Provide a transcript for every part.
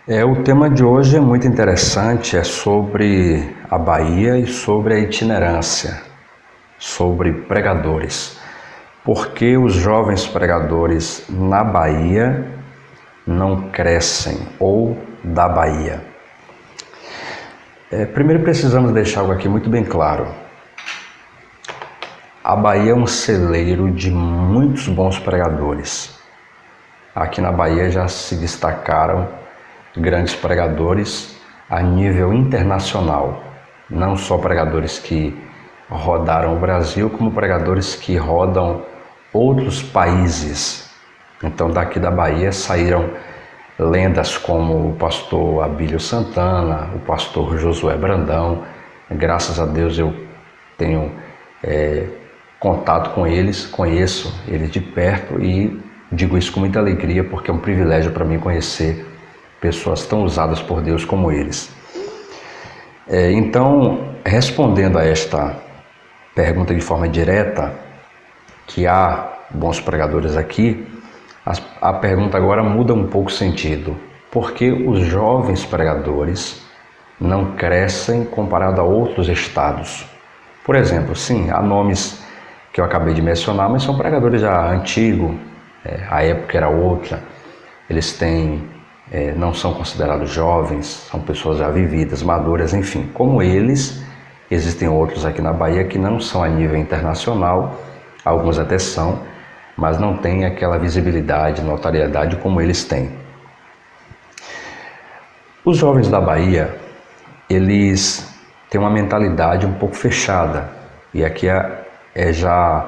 O tema de hoje é muito interessante, é sobre a Bahia e sobre a itinerância, sobre pregadores. Por que os jovens pregadores na Bahia não crescem ou da Bahia? Primeiro precisamos deixar algo aqui muito bem claro. A Bahia é um celeiro de muitos bons pregadores. Aqui na Bahia já se destacaram grandes pregadores a nível internacional, não só pregadores que rodaram o Brasil, como pregadores que rodam outros países. Então daqui da Bahia saíram lendas como o pastor Abílio Santana, o pastor Josué Brandão. Graças a Deus eu tenho contato com eles, conheço eles de perto e digo isso com muita alegria porque é um privilégio para mim conhecer pessoas tão usadas por Deus como eles. Então, respondendo a esta pergunta de forma direta, que há bons pregadores aqui, a pergunta agora muda um pouco o sentido. Por que os jovens pregadores não crescem comparado a outros estados? Por exemplo, sim, há nomes que eu acabei de mencionar, mas são pregadores já antigos, a época era outra, eles não são considerados jovens, são pessoas já vividas, maduras, enfim. Como eles, existem outros aqui na Bahia que não são a nível internacional, alguns até são, mas não têm aquela visibilidade, notoriedade como eles têm. Os jovens da Bahia, eles têm uma mentalidade um pouco fechada, e aqui é já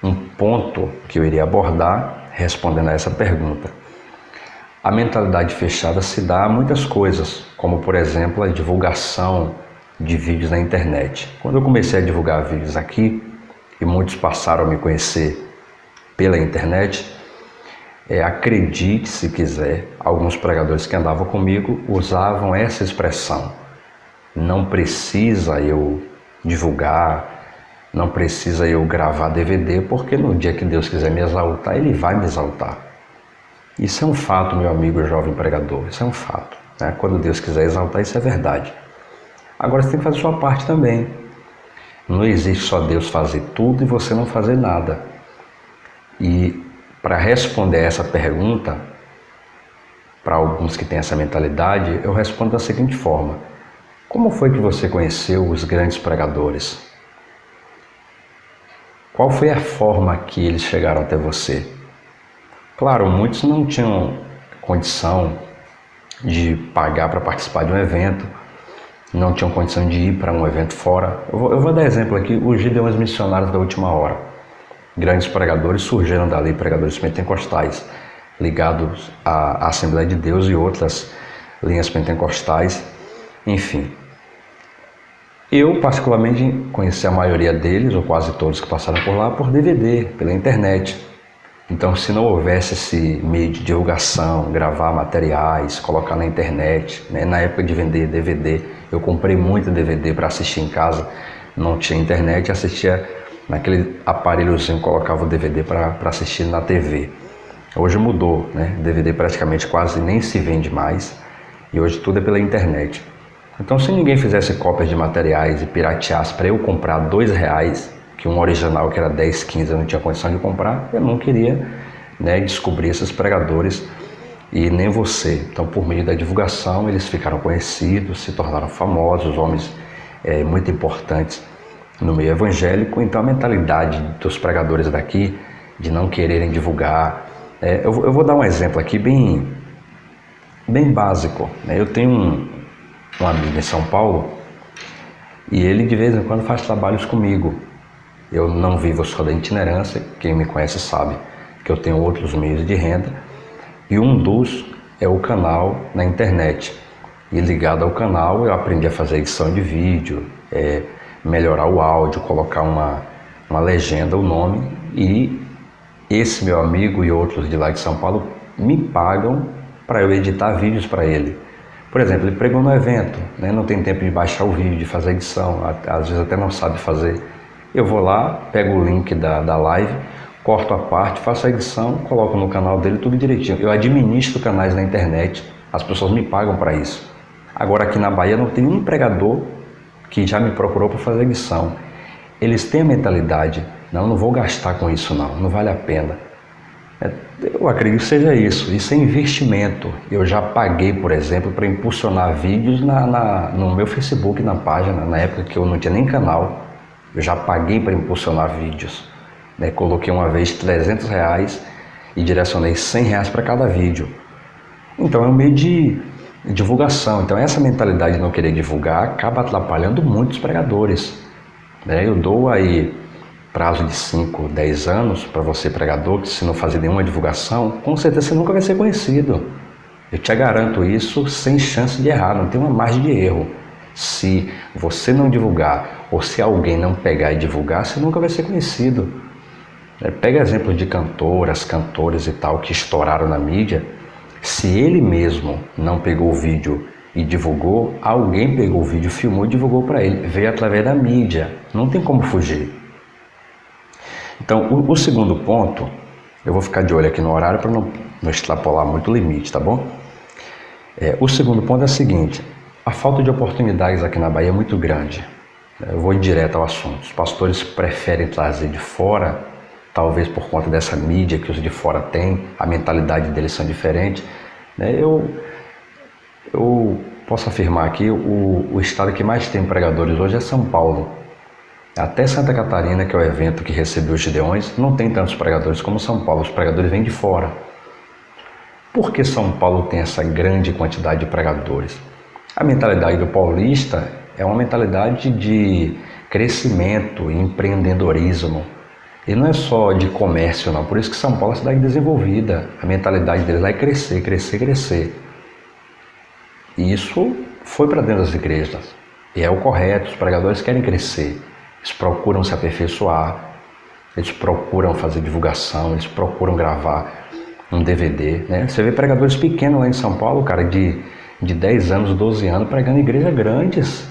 um ponto que eu iria abordar respondendo a essa pergunta. A mentalidade fechada se dá a muitas coisas, como por exemplo a divulgação de vídeos na internet. Quando eu comecei a divulgar vídeos aqui, e muitos passaram a me conhecer pela internet, acredite se quiser, alguns pregadores que andavam comigo usavam essa expressão: não precisa eu divulgar, não precisa eu gravar DVD, porque no dia que Deus quiser me exaltar, Ele vai me exaltar. Isso é um fato, meu amigo jovem pregador, isso é um fato, né? Quando Deus quiser exaltar, isso é verdade. Agora você tem que fazer a sua parte também. Não existe só Deus fazer tudo e você não fazer nada. E para responder essa pergunta, para alguns que têm essa mentalidade, eu respondo da seguinte forma: como foi que você conheceu os grandes pregadores? Qual foi a forma que eles chegaram até você? Claro, muitos não tinham condição de pagar para participar de um evento, não tinham condição de ir para um evento fora. Eu vou dar exemplo aqui, os Gideões Missionários da Última Hora. Grandes pregadores surgiram dali, pregadores pentecostais, ligados à Assembleia de Deus e outras linhas pentecostais, enfim. Eu, particularmente, conheci a maioria deles, ou quase todos que passaram por lá, por DVD, pela internet. Então, se não houvesse esse meio de divulgação, gravar materiais, colocar na internet, né? Na época de vender DVD, eu comprei muito DVD para assistir em casa, não tinha internet, assistia naquele aparelhozinho, colocava o DVD para assistir na TV. Hoje mudou, né? DVD praticamente quase nem se vende mais e hoje tudo é pela internet. Então, se ninguém fizesse cópias de materiais e pirateasse para eu comprar R$2, que um original que era 10, 15 eu não tinha condição de comprar, eu não queria, né, descobrir esses pregadores e nem você. Então, por meio da divulgação, eles ficaram conhecidos, se tornaram famosos, homens muito importantes no meio evangélico. Então, a mentalidade dos pregadores daqui de não quererem divulgar. Eu vou dar um exemplo aqui bem básico, né? Eu tenho um amigo em São Paulo e ele de vez em quando faz trabalhos comigo. Eu não vivo só da itinerância, quem me conhece sabe que eu tenho outros meios de renda, e um dos é o canal na internet. E ligado ao canal eu aprendi a fazer edição de vídeo, melhorar o áudio, colocar uma legenda, o nome, e esse meu amigo e outros de lá de São Paulo me pagam para eu editar vídeos para ele. Por exemplo, ele pregou no evento, né? Não tem tempo de baixar o vídeo, de fazer a edição, às vezes até não sabe fazer. Eu vou lá, pego o link da live, corto a parte, faço a edição, coloco no canal dele tudo direitinho. Eu administro canais na internet, As pessoas me pagam para isso. Agora aqui na Bahia não tem nenhum pregador que já me procurou para fazer lição. Eles têm a mentalidade, não vou gastar com isso não vale a pena. Eu acredito que seja isso é investimento. Eu já paguei, por exemplo, para impulsionar vídeos no meu Facebook, na página, na época que eu não tinha nem canal, eu já paguei para impulsionar vídeos. Coloquei uma vez R$300 e direcionei R$100 para cada vídeo. Então é um meio de divulgação. Então essa mentalidade de não querer divulgar acaba atrapalhando muitos pregadores. Eu dou aí prazo de 5, 10 anos para você pregador, que se não fazer nenhuma divulgação, com certeza você nunca vai ser conhecido. Eu te garanto isso sem chance de errar, não tem uma margem de erro. Se você não divulgar ou se alguém não pegar e divulgar, você nunca vai ser conhecido. Pega exemplo de cantoras, cantores e tal que estouraram na mídia. Se ele mesmo não pegou o vídeo e divulgou, alguém pegou o vídeo, filmou e divulgou para ele. Veio através da mídia, não tem como fugir. Então, o segundo ponto, eu vou ficar de olho aqui no horário para não extrapolar muito o limite, tá bom? O segundo ponto é o seguinte: a falta de oportunidades aqui na Bahia é muito grande. Eu vou ir direto ao assunto. Os pastores preferem trazer de fora, talvez por conta dessa mídia que os de fora têm, a mentalidade deles são diferentes. Eu posso afirmar aqui, o estado que mais tem pregadores hoje é São Paulo. Até Santa Catarina, que é o evento que recebeu os Gideões, não tem tantos pregadores como São Paulo. Os pregadores vêm de fora. Por que São Paulo tem essa grande quantidade de pregadores? A mentalidade do paulista é uma mentalidade de crescimento e empreendedorismo. E não é só de comércio, não. Por isso que São Paulo é uma cidade desenvolvida. A mentalidade deles lá é crescer, crescer, crescer. E isso foi para dentro das igrejas. E é o correto. Os pregadores querem crescer. Eles procuram se aperfeiçoar, eles procuram fazer divulgação, eles procuram gravar um DVD, Você vê pregadores pequenos lá em São Paulo, cara, de 10 anos, 12 anos, pregando em igrejas grandes,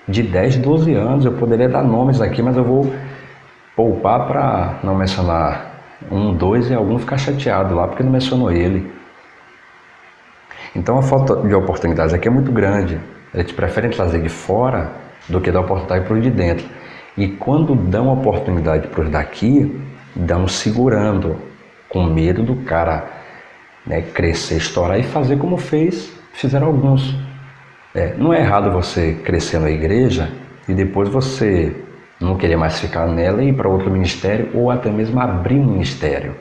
de 10, 12 anos. Eu poderia dar nomes aqui, mas eu vou poupar para não mencionar 1, 2 e algum ficar chateado lá, porque não mencionou ele. Então a falta de oportunidades aqui é muito grande. Eles preferem trazer de fora do que dar oportunidade para os de dentro. E quando dão oportunidade para os daqui, dão segurando, com medo do cara crescer, estourar e fazer como fizeram alguns. Não é errado você crescer na igreja e depois você não querer mais ficar nela e ir para outro ministério ou até mesmo abrir um ministério.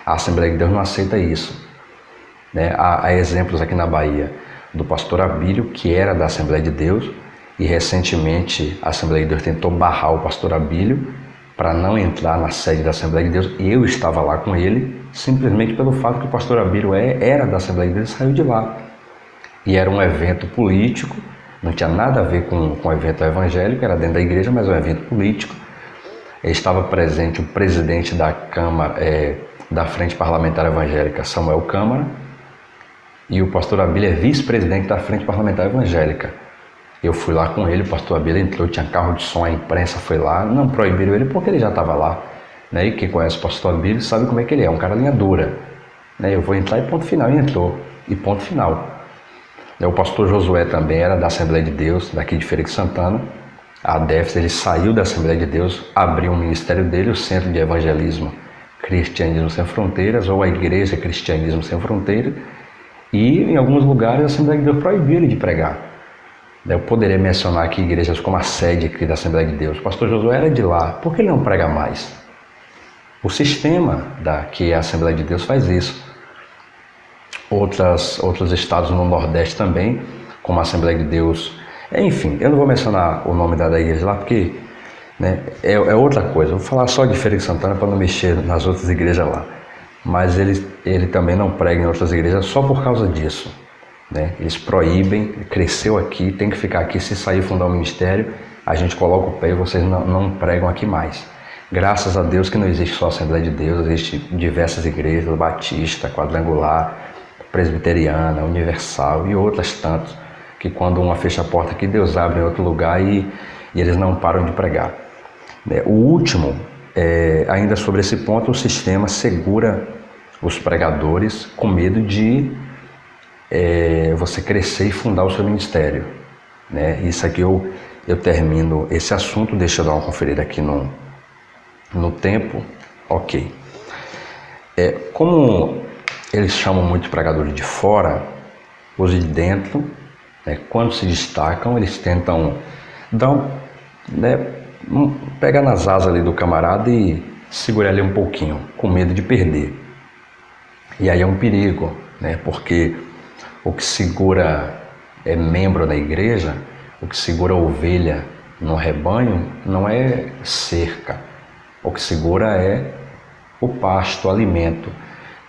A Assembleia de Deus não aceita isso. Há exemplos aqui na Bahia do pastor Abílio, que era da Assembleia de Deus, e recentemente a Assembleia de Deus tentou barrar o pastor Abílio para não entrar na sede da Assembleia de Deus. Eu estava lá com ele, simplesmente pelo fato que o pastor Abílio era da Assembleia de Deus e saiu de lá. E era um evento político, não tinha nada a ver com o evento evangélico, era dentro da igreja, mas um evento político. Estava presente o presidente da Câmara, da Frente Parlamentar Evangélica, Samuel Câmara, e o pastor Abílio é vice-presidente da Frente Parlamentar Evangélica. Eu fui lá com ele, o pastor Abílio entrou, tinha carro de som, a imprensa foi lá, não proibiram ele porque ele já estava lá. E quem conhece o pastor Abílio sabe como é que ele é, um cara linha dura. Eu vou entrar e ponto final, e entrou, e ponto final. O pastor Josué também era da Assembleia de Deus, daqui de Feira de Santana. A ADEFES, ele saiu da Assembleia de Deus, abriu um ministério dele, o Centro de Evangelismo Cristianismo Sem Fronteiras, ou a Igreja Cristianismo Sem Fronteiras, e em alguns lugares a Assembleia de Deus proibiu ele de pregar. Eu poderia mencionar aqui igrejas como a sede aqui da Assembleia de Deus. O pastor Josué era de lá. Por que ele não prega mais? O sistema que é a Assembleia de Deus faz isso. Outros estados no Nordeste também, como a Assembleia de Deus. Enfim, eu não vou mencionar o nome da igreja lá, porque é outra coisa. Eu vou falar só de Feira de Santana para não mexer nas outras igrejas lá. Mas ele também não prega em outras igrejas só por causa disso. Eles proíbem, cresceu aqui, tem que ficar aqui. Se sair fundar um ministério, a gente coloca o pé e vocês não pregam aqui mais. Graças a Deus que não existe só a Assembleia de Deus, existe diversas igrejas, Batista, Quadrangular, Presbiteriana, Universal e outras tantas, que quando uma fecha a porta aqui, Deus abre em outro lugar e eles não param de pregar. O último, ainda sobre esse ponto, o sistema segura os pregadores com medo de você crescer e fundar o seu ministério, né? Isso aqui eu termino esse assunto, deixa eu dar uma conferida aqui no tempo, ok. Como eles chamam muito pregadores de fora, os de dentro, né, quando se destacam, eles tentam dar pegar nas asas ali do camarada e segurar ele um pouquinho, com medo de perder. E aí é um perigo, né, porque o que segura membro da igreja, o que segura a ovelha no rebanho não é cerca, o que segura é o pasto, o alimento.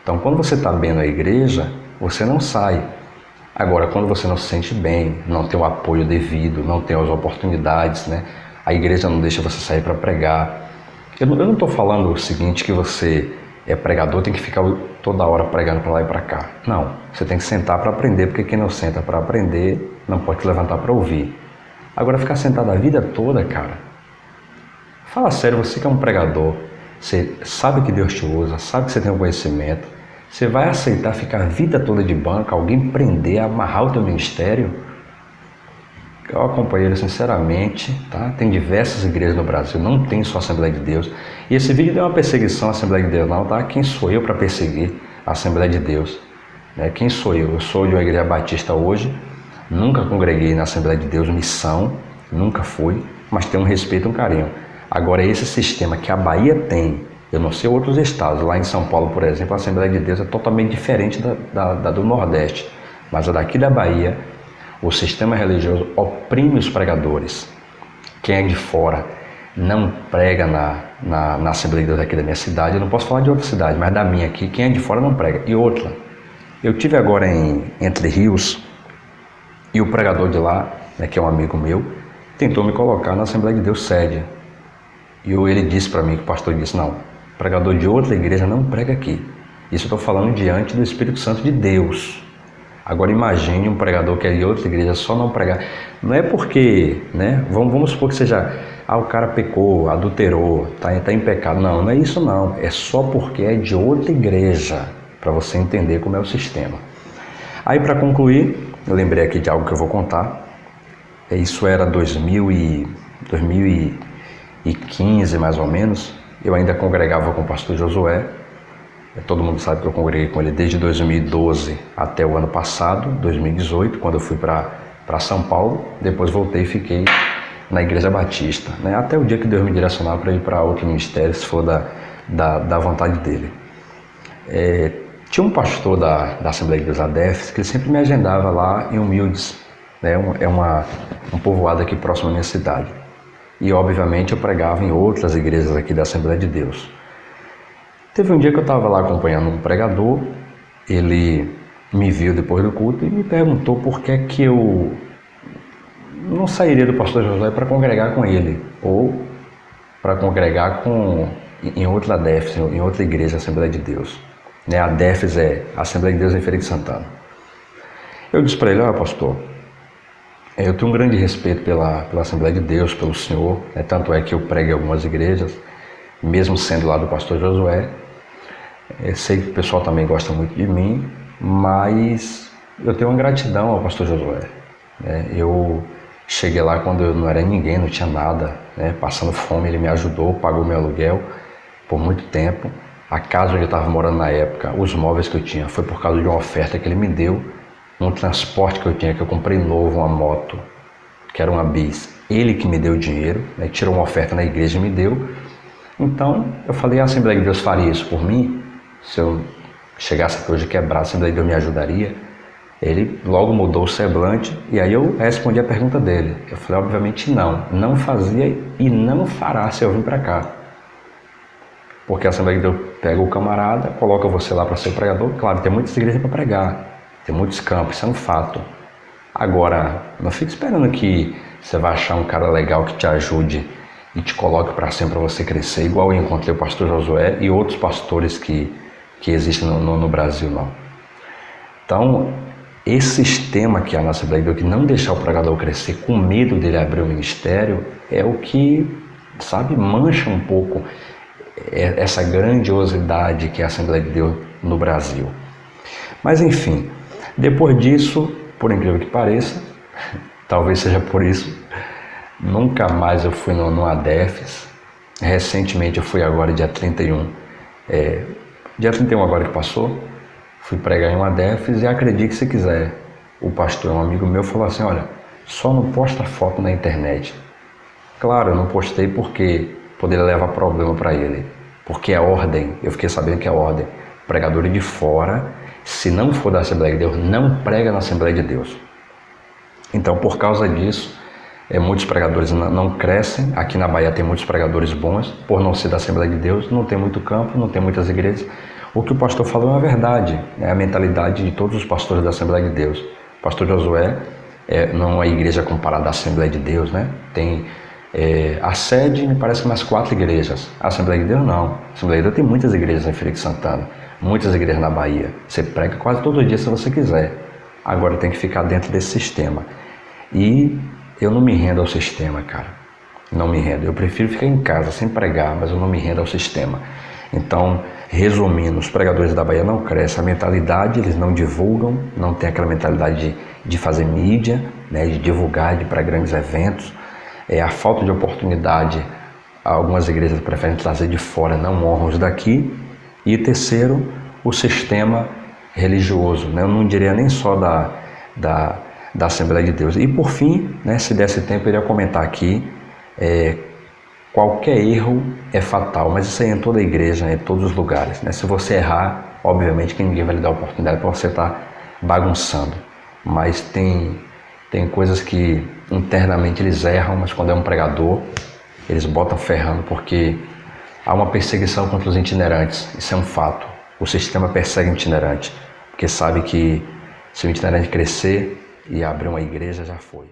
Então, quando você está bem na igreja, você não sai. Agora, quando você não se sente bem, não tem o apoio devido, não tem as oportunidades, né? A igreja não deixa você sair para pregar. Eu não estou falando o seguinte, que você é pregador, tem que ficar toda hora pregando para lá e para cá. Não, você tem que sentar para aprender, porque quem não senta para aprender não pode se levantar para ouvir. Agora, ficar sentado a vida toda, cara, fala sério, você que é um pregador, você sabe que Deus te usa, sabe que você tem um conhecimento, você vai aceitar ficar a vida toda de banca, alguém prender, amarrar o teu ministério? Eu acompanhei ele sinceramente, tá? Tem diversas igrejas no Brasil, não tem só a Assembleia de Deus. E esse vídeo não é uma perseguição à Assembleia de Deus não, tá? Quem sou eu para perseguir a Assembleia de Deus? Né? Quem sou eu? Eu sou de uma igreja batista hoje, nunca congreguei na Assembleia de Deus, missão, nunca fui, mas tenho um respeito e um carinho. Agora, esse sistema que a Bahia tem, eu não sei outros estados, lá em São Paulo, por exemplo, a Assembleia de Deus é totalmente diferente da do Nordeste, mas a daqui da Bahia, o sistema religioso oprime os pregadores. Quem é de fora não prega na Assembleia de Deus aqui da minha cidade, eu não posso falar de outra cidade, mas da minha aqui, quem é de fora não prega. E outra, eu tive agora em Entre Rios, e o pregador de lá, né, que é um amigo meu, tentou me colocar na Assembleia de Deus sede. E ele disse para mim, que o pastor disse, não, pregador de outra igreja não prega aqui. Isso eu estou falando diante do Espírito Santo de Deus. Agora imagine um pregador que é de outra igreja só não pregar. Não é porque, né, vamos supor que seja, o cara pecou, adulterou, tá em pecado. Não, não é isso não. É só porque é de outra igreja, para você entender como é o sistema. Aí, para concluir, eu lembrei aqui de algo que eu vou contar. Isso era 2015, mais ou menos. Eu ainda congregava com o pastor Josué. Todo mundo sabe que eu congreguei com ele desde 2012 até o ano passado, 2018, quando eu fui para São Paulo. Depois voltei e fiquei na Igreja Batista, né? Até o dia que Deus me direcionar para ir para outro ministério, se for da vontade dele. Tinha um pastor da Assembleia de Deus ADEFES que ele sempre me agendava lá em Humildes, né? Um povoado aqui próximo à minha cidade. E obviamente eu pregava em outras igrejas aqui da Assembleia de Deus. Teve um dia que eu estava lá acompanhando um pregador, ele me viu depois do culto e me perguntou por que eu não sairia do pastor Josué para congregar com ele, ou para congregar em outra ADEFES, em outra igreja, Assembleia de Deus. Né? A ADEFES é a Assembleia de Deus em Feira de Santana. Eu disse para ele, pastor, eu tenho um grande respeito pela Assembleia de Deus, pelo Senhor, né? Tanto é que eu prego em algumas igrejas, mesmo sendo lá do pastor Josué. Eu sei que o pessoal também gosta muito de mim, mas eu tenho uma gratidão ao pastor Josué. Né? Eu cheguei lá quando eu não era ninguém, não tinha nada, né? Passando fome, ele me ajudou, pagou meu aluguel por muito tempo. A casa onde eu estava morando na época, os móveis que eu tinha, foi por causa de uma oferta que ele me deu, um transporte que eu tinha, que eu comprei novo, uma moto, que era uma bis. Ele que me deu o dinheiro, né? Tirou uma oferta na igreja e me deu. Então, eu falei, a Assembleia de Deus faria isso por mim? Se eu chegasse aqui hoje quebrado, a Assembleia de Deus me ajudaria? Ele logo mudou o semblante e aí eu respondi a pergunta dele. Eu falei, obviamente não fazia e não fará se eu vir para cá. Porque a Assembleia de Deus pega o camarada, coloca você lá para ser pregador. Claro, tem muitas igrejas para pregar, tem muitos campos, isso é um fato. Agora, não fique esperando que você vai achar um cara legal que te ajude e te coloque para sempre para você crescer, igual eu encontrei o pastor Josué e outros pastores que existem no Brasil, não. Então, esse sistema que há na Assembleia de Deus, que não deixar o pregador crescer com medo dele abrir o ministério, é o que, sabe, mancha um pouco essa grandiosidade que é a Assembleia de Deus no Brasil. Mas, enfim, Depois disso, por incrível que pareça, talvez seja por isso, nunca mais eu fui no ADEFES. Recentemente eu fui agora dia 31, dia 31 agora que passou, fui pregar em um ADEFES e acredite se quiser, o pastor, um amigo meu, falou assim, olha, só não posta foto na internet. Claro, eu não postei porque poderia levar problema para ele, porque é ordem, eu fiquei sabendo que é ordem. Pregadores de fora, se não for da Assembleia de Deus, não prega na Assembleia de Deus. Então, por causa disso, muitos pregadores não crescem. Aqui na Bahia tem muitos pregadores bons, por não ser da Assembleia de Deus, não tem muito campo, não tem muitas igrejas. O que o pastor falou é uma verdade, é a mentalidade de todos os pastores da Assembleia de Deus. O pastor Josué não é uma igreja comparada à Assembleia de Deus, né? Tem a sede, me parece que umas 4 igrejas. A Assembleia de Deus não. A Assembleia de Deus tem muitas igrejas em Feira de Santana, muitas igrejas na Bahia. Você prega quase todo dia se você quiser. Agora tem que ficar dentro desse sistema. E eu não me rendo ao sistema, cara. Não me rendo. Eu prefiro ficar em casa sem pregar, mas eu não me rendo ao sistema. Então, resumindo, os pregadores da Bahia não crescem. A mentalidade, eles não divulgam, não tem aquela mentalidade de fazer mídia, né, de divulgar, de ir para grandes eventos. A falta de oportunidade, algumas igrejas preferem trazer de fora, não honram os daqui. E terceiro, o sistema religioso, né? Eu não diria nem só da Assembleia de Deus. E por fim, né, se desse tempo, eu iria comentar aqui, qualquer erro é fatal, mas isso aí é em toda a igreja, em todos os lugares, né? Se você errar, obviamente que ninguém vai lhe dar a oportunidade para você estar bagunçando, mas tem coisas que internamente eles erram, mas quando é um pregador, eles botam ferrando, porque há uma perseguição contra os itinerantes, isso é um fato. O sistema persegue o itinerante, porque sabe que se o itinerante crescer e abrir uma igreja, já foi.